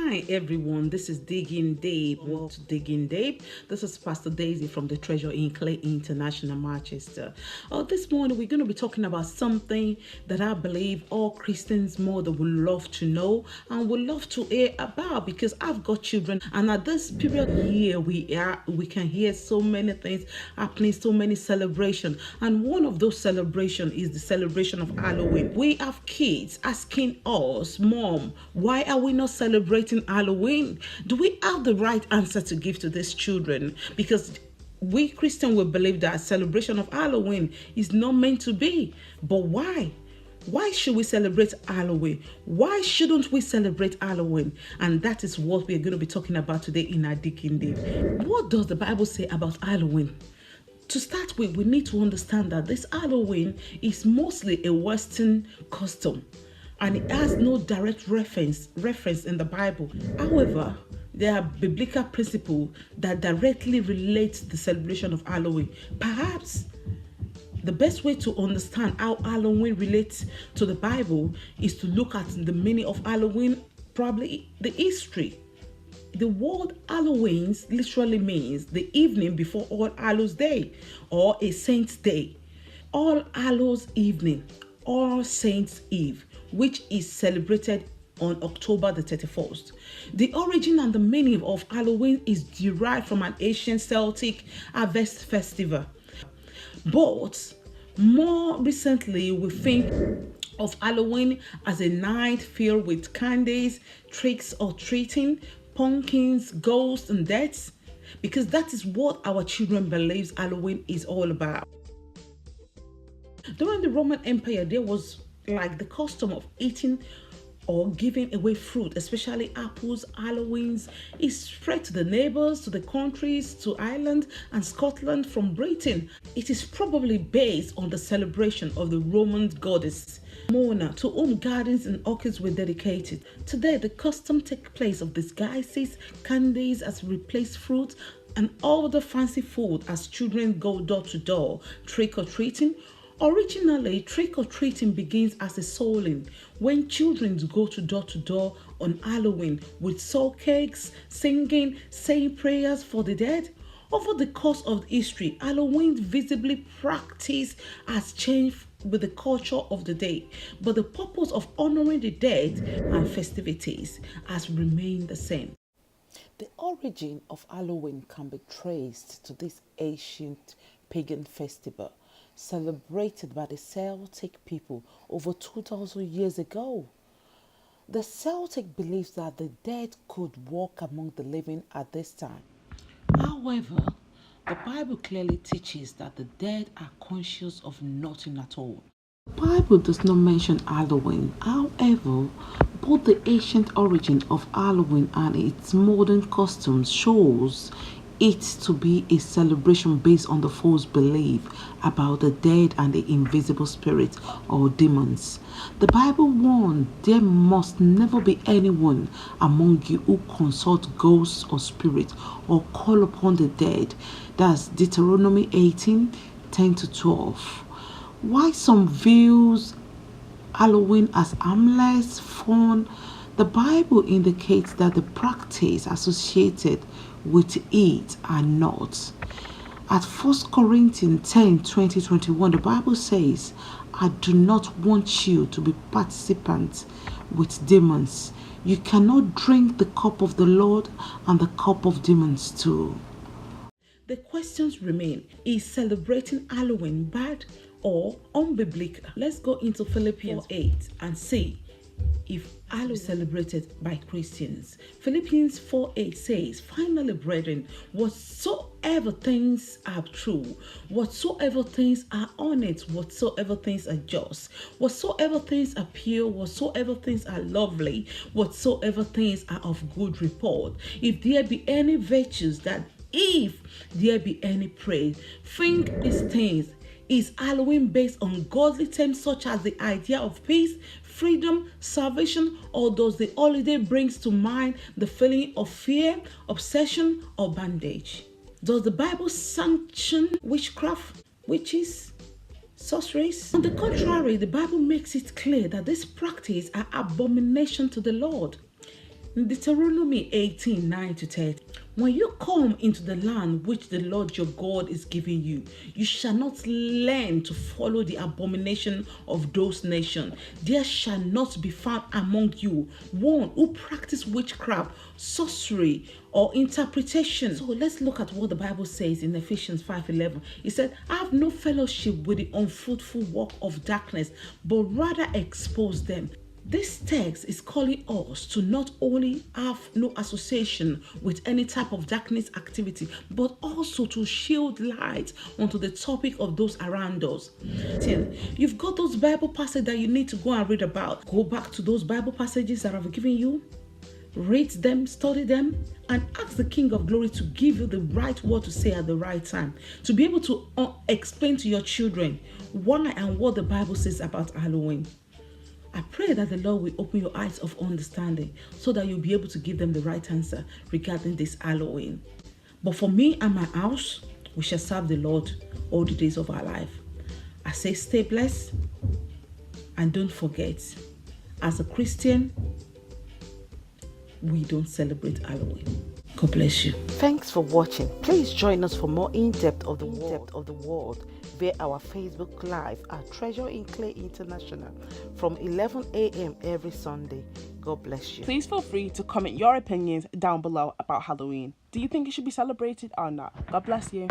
Hi everyone, this is Digging Dave. Well, to Digging Dave. This is Pastor Daisy from the Treasure in Clay International, Manchester. This morning we're going to be talking about something that I believe all Christians mother would love to know and would love to hear about, because I've got children, and at this period year we can hear so many things happening, so many celebrations, and one of those celebrations is the celebration of Halloween. We have kids asking us, Mom, why are we not celebrating Halloween? Do we have the right answer to give to these children? Because we Christians will believe that celebration of Halloween is not meant to be. But why? Why should we celebrate Halloween? Why shouldn't we celebrate Halloween? And that is what we're going to be talking about today in our Digging Day. What does the Bible say about Halloween? To start with, we need to understand that this Halloween is mostly a Western custom, and it has no direct reference in the Bible. However, there are biblical principles that directly relate to the celebration of Halloween. Perhaps the best way to understand how Halloween relates to the Bible is to look at the meaning of Halloween, probably the history. The word Halloween literally means the evening before All Hallows Day, or a Saint's Day. All Hallows Evening, All Saints Eve, which is celebrated on October the 31st. The origin and the meaning of Halloween is derived from an ancient Celtic harvest festival. But more recently, we think of Halloween as a night filled with candies, tricks or treating, pumpkins, ghosts, and deaths, because that is what our children believes Halloween is all about. During the Roman Empire, there was like the custom of eating or giving away fruit, especially apples, Halloweens. It spread to the neighbors, to the countries, to Ireland and Scotland from Britain. It is probably based on the celebration of the Roman goddess Mona, to whom gardens and orchids were dedicated. Today, the custom takes place of disguises, candies as replaced fruit, and all the fancy food as children go door to door, trick-or-treating. Originally, trick-or-treating begins as a souling, when children go to door on Halloween with soul cakes, singing, saying prayers for the dead. Over the course of history, Halloween visibly practice has changed with the culture of the day, but the purpose of honoring the dead and festivities has remained the same. The origin of Halloween can be traced to this ancient pagan festival celebrated by the Celtic people over 2,000 years ago. The Celtic believes that the dead could walk among the living at this time. However, the Bible clearly teaches that the dead are conscious of nothing at all. The Bible does not mention Halloween. However, both the ancient origin of Halloween and its modern customs shows it to be a celebration based on the false belief about the dead and the invisible spirits or demons. The Bible warned there must never be anyone among you who consult ghosts or spirits or call upon the dead. That's Deuteronomy 18:10-12. Why some views Halloween as harmless fun, the Bible indicates that the practice associated with it are not. At 1 Corinthians 10:20-21, the Bible says, I do not want you to be participants with demons. You cannot drink the cup of the Lord and the cup of demons too. The questions remain: is celebrating Halloween bad or unbiblical? Let's go into Philippians 8 and see if Halloween is celebrated by Christians. Philippians 4:8 says, finally, brethren, whatsoever things are true, whatsoever things are honest, whatsoever things are just, whatsoever things are pure, whatsoever things are lovely, whatsoever things are of good report, if there be any virtues, if there be any praise, think these things. Is Halloween based on godly terms such as the idea of peace, freedom, salvation, or does the holiday brings to mind the feeling of fear, obsession, or bondage? Does the Bible sanction witchcraft, witches, sorceries? On the contrary, the Bible makes it clear that this practice are abomination to the Lord. Deuteronomy 18:9-30. When you come into the land which the Lord your God is giving you, you shall not learn to follow the abomination of those nations. There shall not be found among you one who practice witchcraft, sorcery, or interpretation. So let's look at what the Bible says in Ephesians 5:11. It said, have no fellowship with the unfruitful work of darkness, but rather expose them. This text is calling us to not only have no association with any type of darkness activity, but also to shield light onto the topic of those around us. You've got those Bible passages that you need to go and read about. Go back to those Bible passages that I've given you, read them, study them, and ask the King of Glory to give you the right word to say at the right time, to be able to explain to your children why and what the Bible says about Halloween. I pray that the Lord will open your eyes of understanding so that you'll be able to give them the right answer regarding this Halloween. But for me and my house, we shall serve the Lord all the days of our life. I say stay blessed, and don't forget, as a Christian, we don't celebrate Halloween. God bless you. Thanks for watching. Please join us for more in-depth of the world via our Facebook Live at Treasure in Clay International from 11 a.m. every Sunday. God bless you. Please feel free to comment your opinions down below about Halloween. Do you think it should be celebrated or not? God bless you.